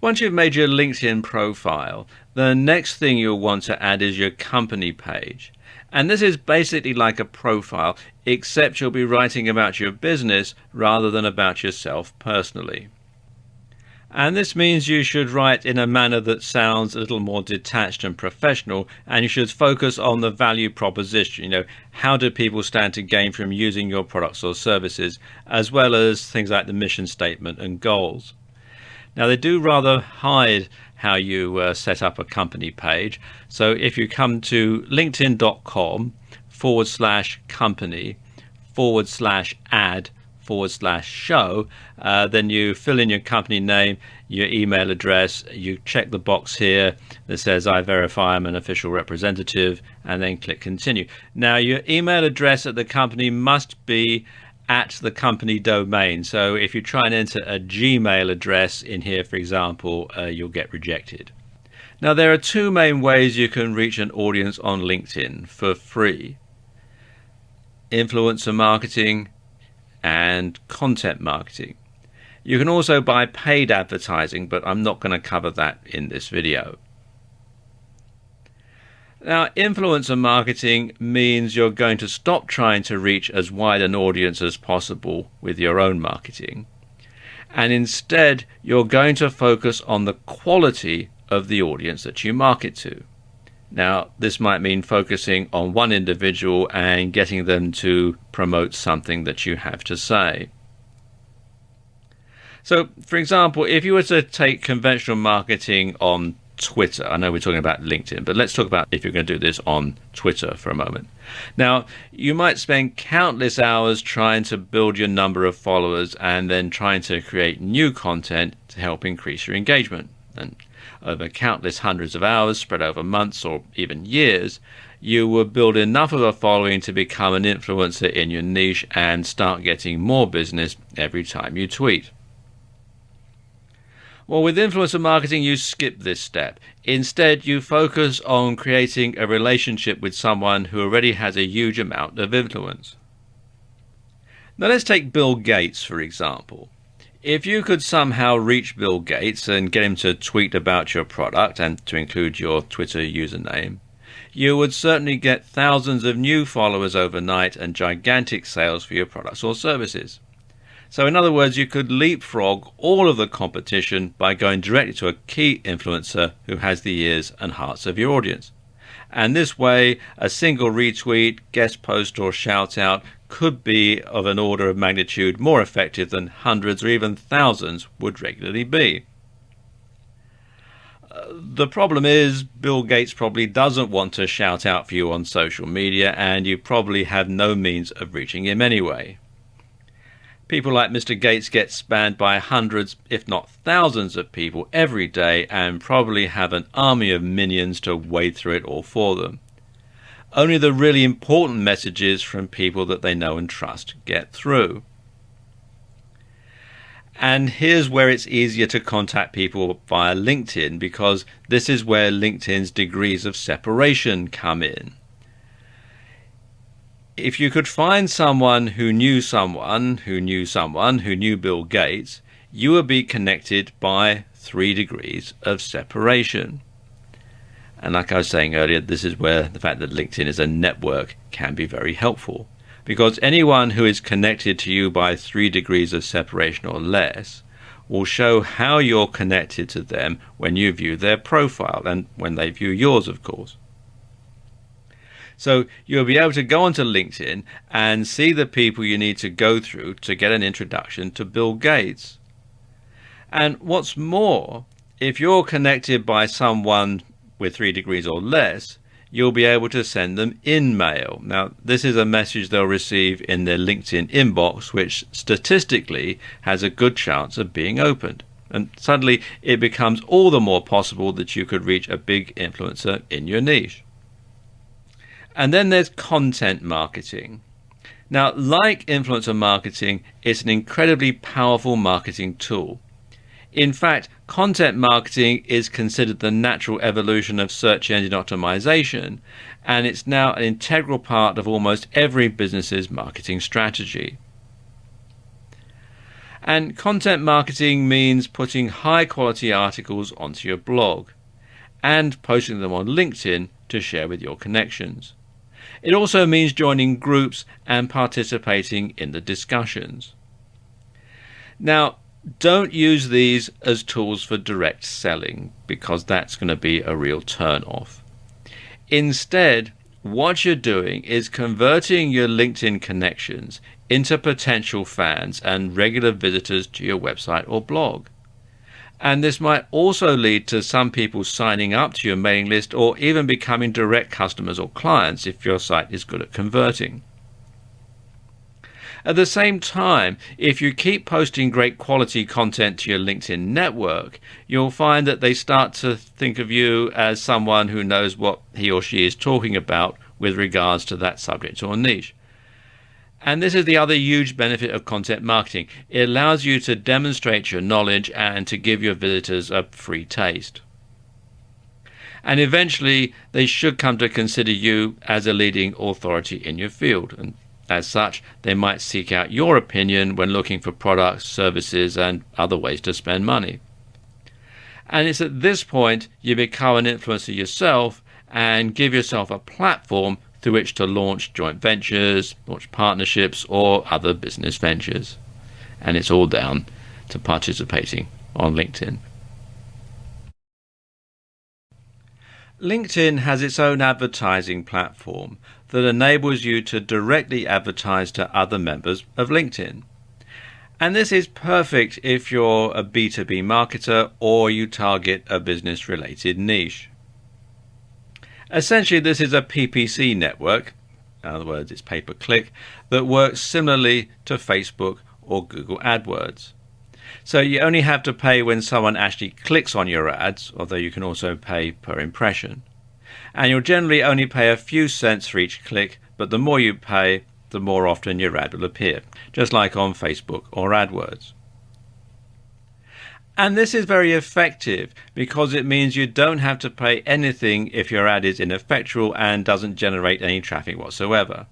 Once you've made your LinkedIn profile, the next thing you'll want to add is your company page. And this is basically like a profile, except you'll be writing about your business rather than about yourself personally. And this means you should write in a manner that sounds a little more detached and professional, and you should focus on the value proposition. How do people stand to gain from using your products or services, as well as things like the mission statement and goals. Now, they do rather hide how you set up a company page. So if you come to linkedin.com/company/add/show, then you fill in your company name, your email address, you check the box here that says I verify I'm an official representative, and then click continue. Now, your email address at the company must be at the company domain. So if you try and enter a Gmail address in here, for example, you'll get rejected. Now, there are two main ways you can reach an audience on LinkedIn for free: influencer marketing and content marketing. You can also buy paid advertising, but I'm not going to cover that in this video. Now, influencer marketing means you're going to stop trying to reach as wide an audience as possible with your own marketing, and instead you're going to focus on the quality of the audience that you market to. Now, this might mean focusing on one individual and getting them to promote something that you have to say. So, for example, if you were to take conventional marketing on Twitter. I know we're talking about LinkedIn, but let's talk about if you're going to do this on Twitter for a moment. Now, you might spend countless hours trying to build your number of followers and then trying to create new content to help increase your engagement. And over countless hundreds of hours spread over months or even years, you will build enough of a following to become an influencer in your niche and start getting more business every time you tweet. Well, with influencer marketing, you skip this step. Instead, you focus on creating a relationship with someone who already has a huge amount of influence. Now, let's take Bill Gates, for example. If you could somehow reach Bill Gates and get him to tweet about your product and to include your Twitter username, you would certainly get thousands of new followers overnight and gigantic sales for your products or services. So in other words, you could leapfrog all of the competition by going directly to a key influencer who has the ears and hearts of your audience. And this way, a single retweet, guest post or shout out could be of an order of magnitude more effective than hundreds or even thousands would regularly be. The problem is Bill Gates probably doesn't want to shout out for you on social media, and you probably have no means of reaching him anyway. People like Mr. Gates get spammed by hundreds, if not thousands of people every day and probably have an army of minions to wade through it all for them. Only the really important messages from people that they know and trust get through. And here's where it's easier to contact people via LinkedIn, because this is where LinkedIn's degrees of separation come in. If you could find someone who knew someone who knew someone who knew Bill Gates, you would be connected by 3 degrees of separation. And like I was saying earlier, this is where the fact that LinkedIn is a network can be very helpful. Because anyone who is connected to you by 3 degrees of separation or less will show how you're connected to them when you view their profile and when they view yours, of course. So you'll be able to go onto LinkedIn and see the people you need to go through to get an introduction to Bill Gates. And what's more, if you're connected by someone with 3 degrees or less, you'll be able to send them in-mail. Now, this is a message they'll receive in their LinkedIn inbox, which statistically has a good chance of being opened. And suddenly it becomes all the more possible that you could reach a big influencer in your niche. And then there's content marketing. Now, like influencer marketing, it's an incredibly powerful marketing tool. In fact, content marketing is considered the natural evolution of search engine optimization, and it's now an integral part of almost every business's marketing strategy. And content marketing means putting high-quality articles onto your blog and posting them on LinkedIn to share with your connections. It also means joining groups and participating in the discussions. Now, don't use these as tools for direct selling, because that's going to be a real turn-off. Instead, what you're doing is converting your LinkedIn connections into potential fans and regular visitors to your website or blog. And this might also lead to some people signing up to your mailing list or even becoming direct customers or clients if your site is good at converting. At the same time, if you keep posting great quality content to your LinkedIn network, you'll find that they start to think of you as someone who knows what he or she is talking about with regards to that subject or niche. And this is the other huge benefit of content marketing. It allows you to demonstrate your knowledge and to give your visitors a free taste. And eventually, they should come to consider you as a leading authority in your field. And as such, they might seek out your opinion when looking for products, services, and other ways to spend money. And it's at this point you become an influencer yourself and give yourself a platform through which to launch joint ventures, launch partnerships, or other business ventures. And it's all down to participating on LinkedIn. LinkedIn has its own advertising platform that enables you to directly advertise to other members of LinkedIn. And this is perfect if you're a B2B marketer or you target a business-related niche. Essentially, this is a PPC network, in other words, it's pay-per-click, that works similarly to Facebook or Google AdWords. So you only have to pay when someone actually clicks on your ads, although you can also pay per impression. And you'll generally only pay a few cents for each click, but the more you pay, the more often your ad will appear, just like on Facebook or AdWords. And this is very effective because it means you don't have to pay anything if your ad is ineffectual and doesn't generate any traffic whatsoever.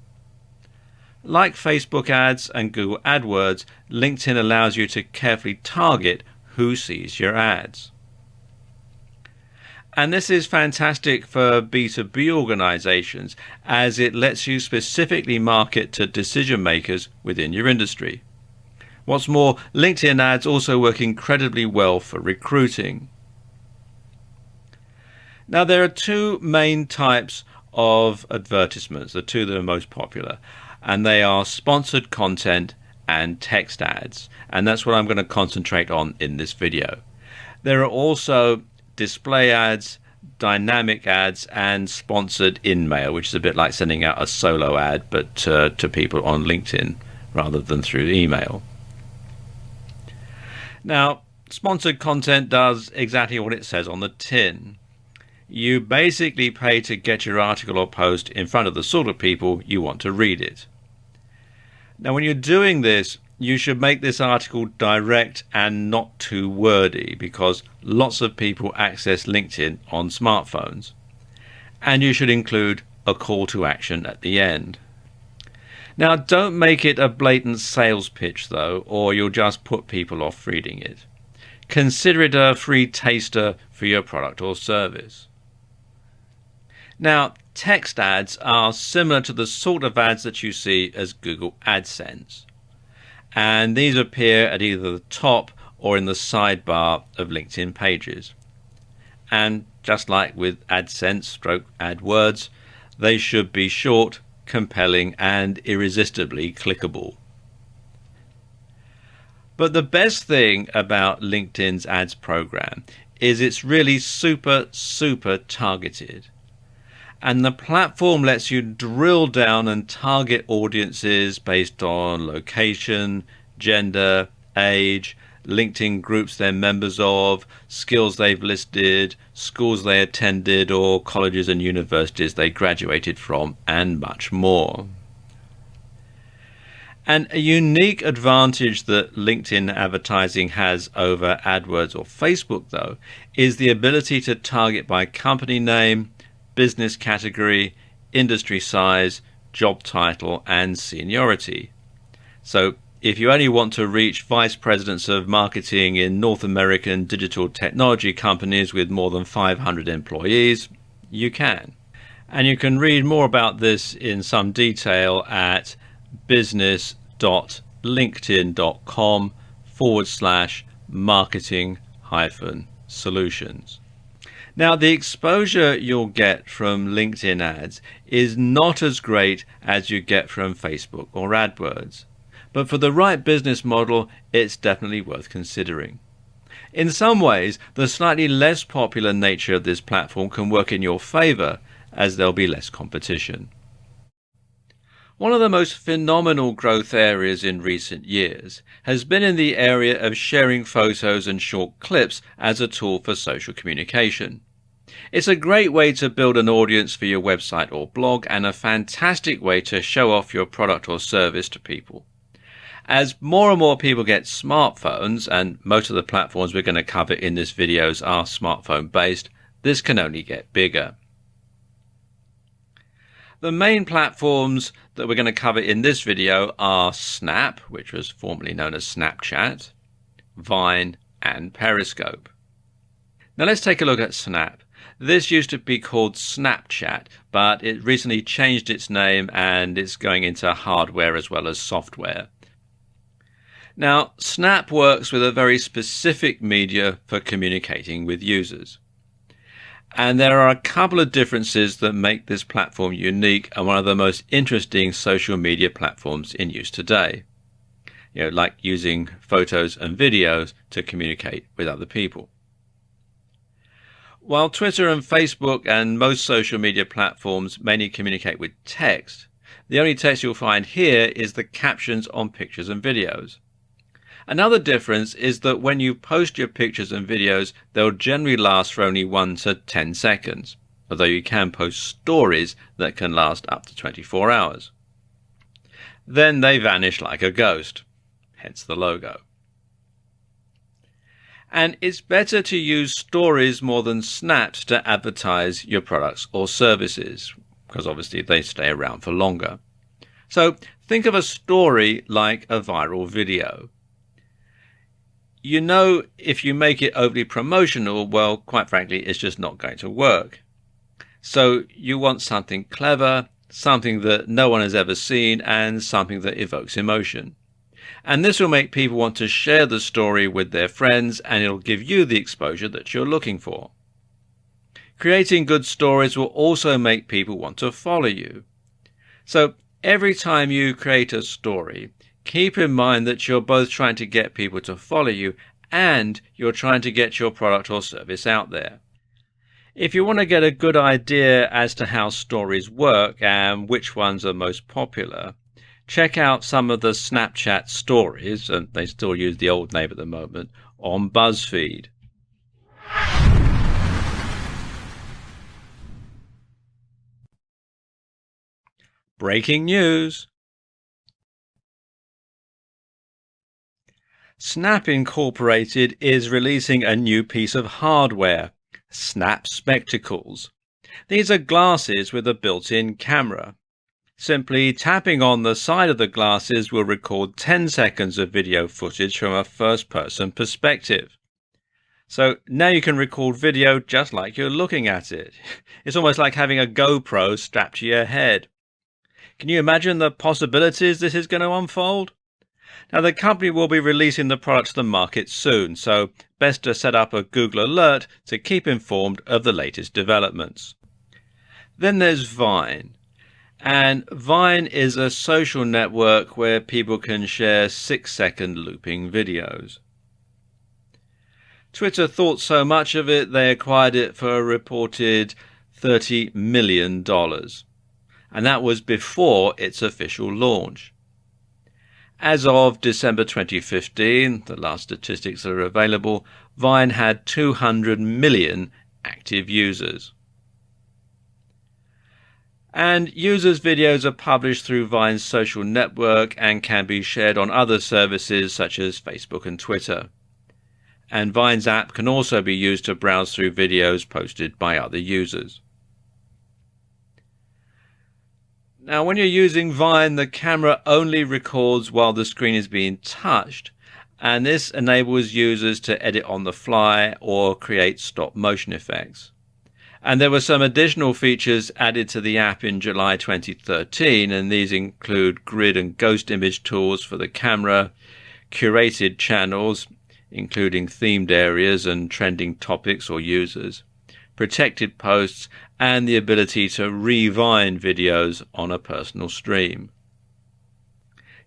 Like Facebook ads and Google AdWords, LinkedIn allows you to carefully target who sees your ads. And this is fantastic for B2B organizations as it lets you specifically market to decision makers within your industry. What's more, LinkedIn ads also work incredibly well for recruiting. Now, there are two main types of advertisements, the two that are most popular, and they are sponsored content and text ads. And that's what I'm going to concentrate on in this video. There are also display ads, dynamic ads, and sponsored in-mail, which is a bit like sending out a solo ad, but to people on LinkedIn rather than through email. Now, sponsored content does exactly what it says on the tin. You basically pay to get your article or post in front of the sort of people you want to read it. Now, when you're doing this, you should make this article direct and not too wordy because lots of people access LinkedIn on smartphones. And you should include a call to action at the end. Now, don't make it a blatant sales pitch, though, or you'll just put people off reading it. Consider it a free taster for your product or service. Now, text ads are similar to the sort of ads that you see as Google AdSense. And these appear at either the top or in the sidebar of LinkedIn pages. And just like with AdSense / AdWords, they should be short, compelling, and irresistibly clickable. But the best thing about LinkedIn's ads program is it's really super targeted. And the platform lets you drill down and target audiences based on location, gender, age, LinkedIn groups they're members of, skills they've listed, schools they attended, or colleges and universities they graduated from, and much more. And a unique advantage that LinkedIn advertising has over AdWords or Facebook, though, is the ability to target by company name, business category, industry size, job title, and seniority. So if you only want to reach vice presidents of marketing in North American digital technology companies with more than 500 employees, you can. And you can read more about this in some detail at business.linkedin.com/marketing-solutions. Now, the exposure you'll get from LinkedIn ads is not as great as you get from Facebook or AdWords. But for the right business model, it's definitely worth considering. In some ways, the slightly less popular nature of this platform can work in your favor, as there'll be less competition. One of the most phenomenal growth areas in recent years has been in the area of sharing photos and short clips as a tool for social communication. It's a great way to build an audience for your website or blog, and a fantastic way to show off your product or service to people. As more and more people get smartphones, and most of the platforms we're going to cover in this video are smartphone based, this can only get bigger. The main platforms that we're going to cover in this video are Snap, which was formerly known as Snapchat, Vine, and Periscope. Now let's take a look at Snap. This used to be called Snapchat, but it recently changed its name and it's going into hardware as well as software. Now, Snap works with a very specific media for communicating with users. And there are a couple of differences that make this platform unique and one of the most interesting social media platforms in use today. like using photos and videos to communicate with other people. While Twitter and Facebook and most social media platforms mainly communicate with text, the only text you'll find here is the captions on pictures and videos. Another difference is that when you post your pictures and videos, they'll generally last for only 1 to 10 seconds, although you can post stories that can last up to 24 hours. Then they vanish like a ghost, hence the logo. And it's better to use stories more than snaps to advertise your products or services, because obviously they stay around for longer. So think of a story like a viral video. You know, if you make it overly promotional, well, quite frankly, it's just not going to work. So you want something clever, something that no one has ever seen, and something that evokes emotion. And this will make people want to share the story with their friends, and it'll give you the exposure that you're looking for. Creating good stories will also make people want to follow you. So every time you create a story, keep in mind that you're both trying to get people to follow you and you're trying to get your product or service out there. If you want to get a good idea as to how stories work and which ones are most popular, check out some of the Snapchat stories, and they still use the old name at the moment, on BuzzFeed. Breaking news. Snap Incorporated is releasing a new piece of hardware, Snap Spectacles. These are glasses with a built-in camera. Simply tapping on the side of the glasses will record 10 seconds of video footage from a first-person perspective. So now you can record video just like you're looking at it. It's almost like having a GoPro strapped to your head. Can you imagine the possibilities this is going to unfold? Now, the company will be releasing the product to the market soon, so best to set up a Google alert to keep informed of the latest developments. Then there's Vine. And Vine is a social network where people can share 6-second looping videos. Twitter thought so much of it, they acquired it for a reported $30 million. And that was before its official launch. As of December 2015, the last statistics that are available, Vine had 200 million active users. And users' videos are published through Vine's social network and can be shared on other services such as Facebook and Twitter. And Vine's app can also be used to browse through videos posted by other users. Now, when you're using Vine, the camera only records while the screen is being touched, and this enables users to edit on the fly or create stop motion effects. And there were some additional features added to the app in July 2013, and these include grid and ghost image tools for the camera, curated channels, including themed areas and trending topics or users, protected posts, and the ability to re-Vine videos on a personal stream.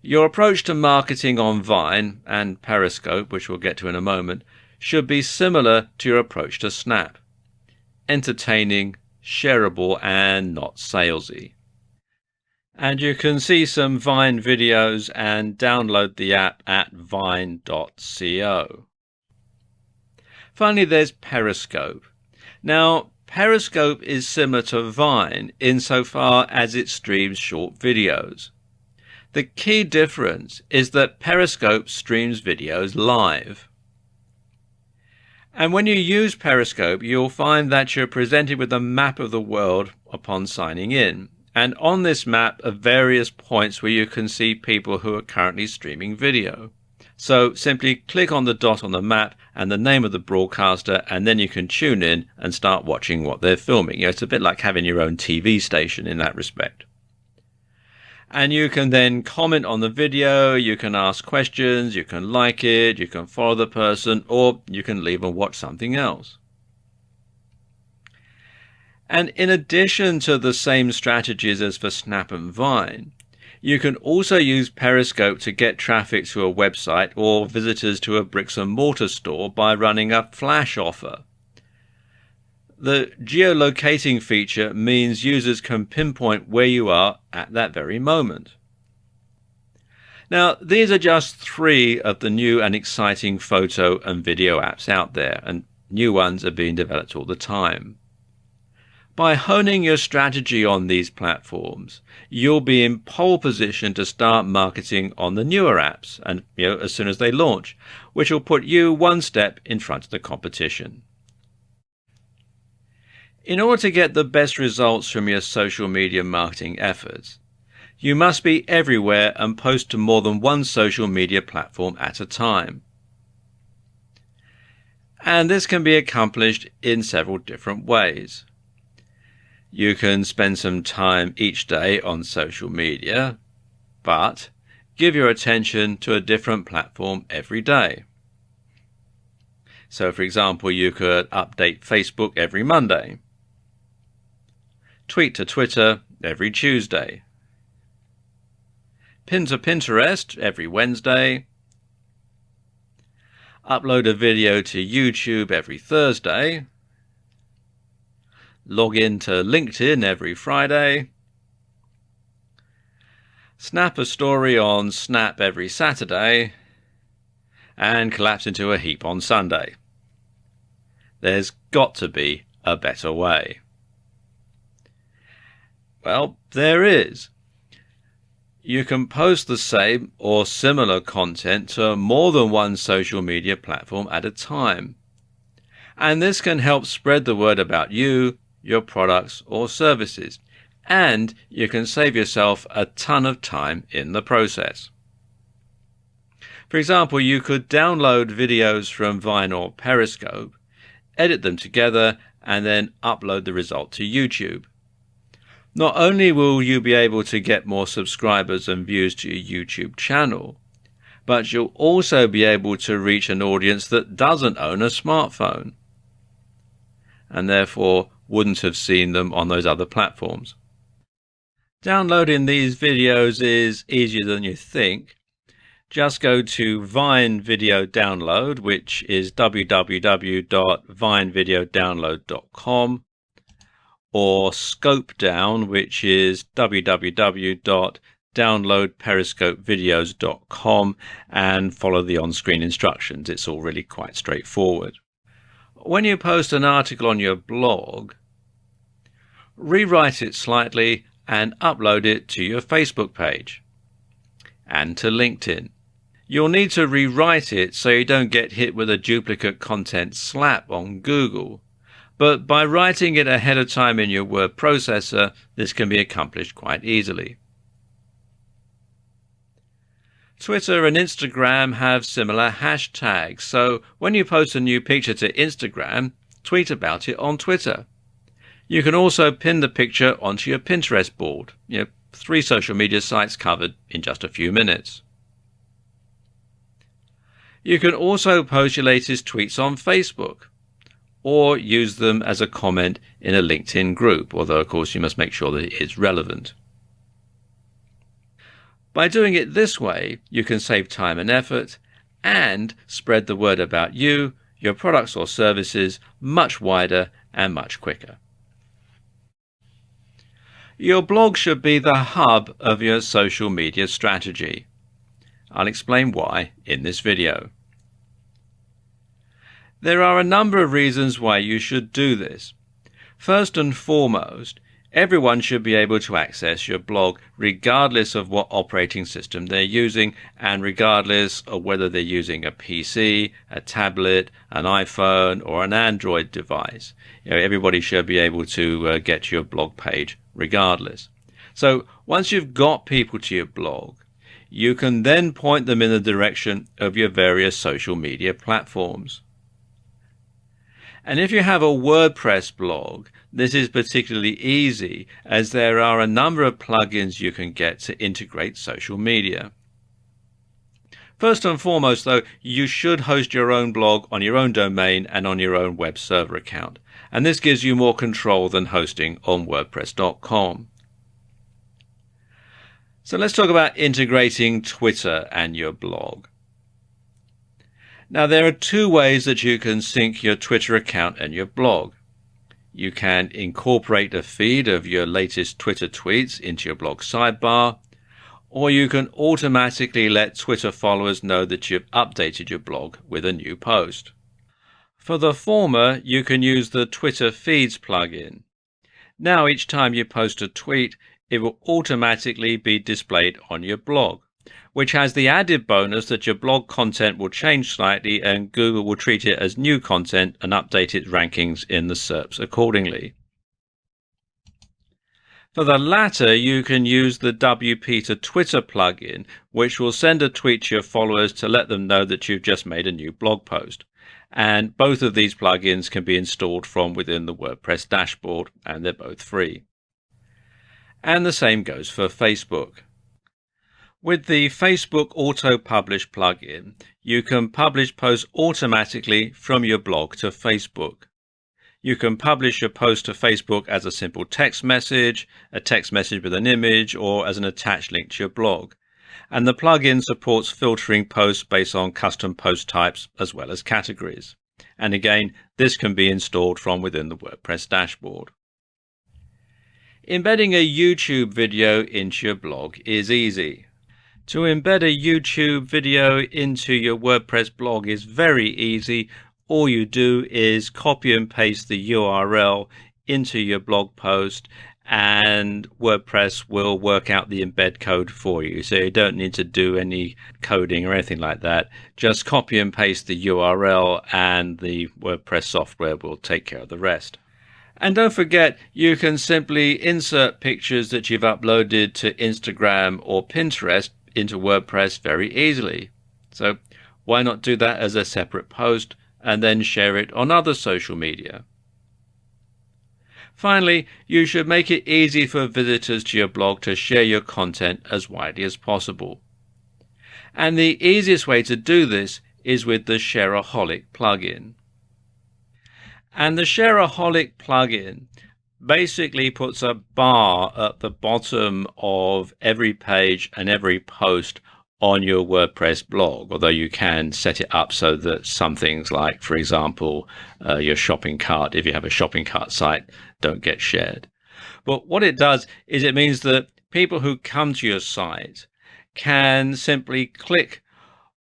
Your approach to marketing on Vine and Periscope, which we'll get to in a moment, should be similar to your approach to Snap. Entertaining, shareable, and not salesy. And you can see some Vine videos and download the app at vine.co. Finally, there's Periscope. Now, Periscope is similar to Vine insofar as it streams short videos. The key difference is that Periscope streams videos live. And when you use Periscope, you'll find that you're presented with a map of the world upon signing in. And on this map are various points where you can see people who are currently streaming video. So simply click on the dot on the map and the name of the broadcaster, and then you can tune in and start watching what they're filming. It's a bit like having your own TV station in that respect. And you can then comment on the video, you can ask questions, you can like it, you can follow the person, or you can leave and watch something else. And in addition to the same strategies as for Snap and Vine, You can also use Periscope to get traffic to a website or visitors to a bricks and mortar store by running a flash offer. The geolocating feature means users can pinpoint where you are at that very moment. Now, these are just 3 of the new and exciting photo and video apps out there, and new ones are being developed all the time. By honing your strategy on these platforms, you'll be in pole position to start marketing on the newer apps and as soon as they launch, which will put you one step in front of the competition. In order to get the best results from your social media marketing efforts, you must be everywhere and post to more than one social media platform at a time. And this can be accomplished in several different ways. You can spend some time each day on social media, but give your attention to a different platform every day. So, for example, you could update Facebook every Monday, tweet to Twitter every Tuesday, pin to Pinterest every Wednesday, upload a video to YouTube every Thursday, log in to LinkedIn every Friday, snap a story on Snap every Saturday, and collapse into a heap on Sunday. There's got to be a better way. Well, there is. You can post the same or similar content to more than one social media platform at a time. And this can help spread the word about you, your products or services. And you can save yourself a ton of time in the process. For example, you could download videos from Vine or Periscope, edit them together, and then upload the result to YouTube. Not only will you be able to get more subscribers and views to your YouTube channel, but you'll also be able to reach an audience that doesn't own a smartphone and therefore wouldn't have seen them on those other platforms. Downloading these videos is easier than you think. Just go to Vine Video Download, which is www.vinevideodownload.com, or Scope Down, which is www.downloadperiscopevideos.com, and follow the on-screen instructions. It's all really quite straightforward. When you post an article on your blog, rewrite it slightly and upload it to your Facebook page and to LinkedIn. You'll need to rewrite it so you don't get hit with a duplicate content slap on Google. But by writing it ahead of time in your word processor, this can be accomplished quite easily. Twitter and Instagram have similar hashtags, so when you post a new picture to Instagram, tweet about it on Twitter. You can also pin the picture onto your Pinterest board. 3 social media sites covered in just a few minutes. You can also post your latest tweets on Facebook, or use them as a comment in a LinkedIn group, although of course you must make sure that it is relevant. By doing it this way, you can save time and effort and spread the word about you, your products or services much wider and much quicker. Your blog should be the hub of your social media strategy. I'll explain why in this video. There are a number of reasons why you should do this. First and foremost, everyone should be able to access your blog regardless of what operating system they're using and regardless of whether they're using a PC, a tablet, an iPhone or an Android device. Everybody should be able to get to your blog page regardless. So once you've got people to your blog, you can then point them in the direction of your various social media platforms. And if you have a WordPress blog, this is particularly easy as there are a number of plugins you can get to integrate social media. First and foremost, though, you should host your own blog on your own domain and on your own web server account. And this gives you more control than hosting on WordPress.com. So let's talk about integrating Twitter and your blog. Now, there are two ways that you can sync your Twitter account and your blog. You can incorporate a feed of your latest Twitter tweets into your blog sidebar, or you can automatically let Twitter followers know that you've updated your blog with a new post. For the former, you can use the Twitter Feeds plugin. Now, each time you post a tweet, it will automatically be displayed on your blog, which has the added bonus that your blog content will change slightly and Google will treat it as new content and update its rankings in the SERPs accordingly. For the latter, you can use the WP to Twitter plugin, which will send a tweet to your followers to let them know that you've just made a new blog post. And both of these plugins can be installed from within the WordPress dashboard, and they're both free. And the same goes for Facebook. With the Facebook Auto Publish plugin, you can publish posts automatically from your blog to Facebook. You can publish your post to Facebook as a simple text message, a text message with an image, or as an attached link to your blog. And the plugin supports filtering posts based on custom post types as well as categories. And again, this can be installed from within the WordPress dashboard. Embedding a YouTube video into your blog is easy. To embed a YouTube video into your WordPress blog is very easy. All you do is copy and paste the URL into your blog post and WordPress will work out the embed code for you. So you don't need to do any coding or anything like that. Just copy and paste the URL and the WordPress software will take care of the rest. And don't forget, you can simply insert pictures that you've uploaded to Instagram or Pinterest into WordPress very easily. So why not do that as a separate post and then share it on other social media? Finally, you should make it easy for visitors to your blog to share your content as widely as possible. And the easiest way to do this is with the Shareaholic plugin. And the Shareaholic plugin basically puts a bar at the bottom of every page and every post on your WordPress blog, although you can set it up so that some things like, for example, your shopping cart, if you have a shopping cart site, don't get shared. But what it does is it means that people who come to your site can simply click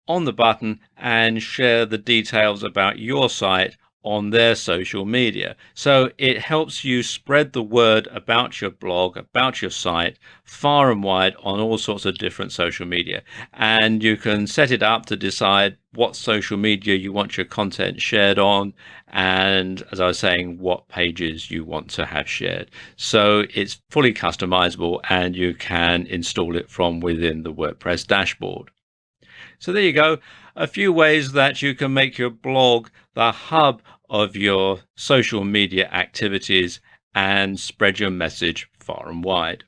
on the button and share the details about your site on their social media. So it helps you spread the word about your blog, about your site, far and wide on all sorts of different social media. And you can set it up to decide what social media you want your content shared on, and as I was saying, what pages you want to have shared. So it's fully customizable and you can install it from within the WordPress dashboard. So there you go, a few ways that you can make your blog the hub of your social media activities and spread your message far and wide.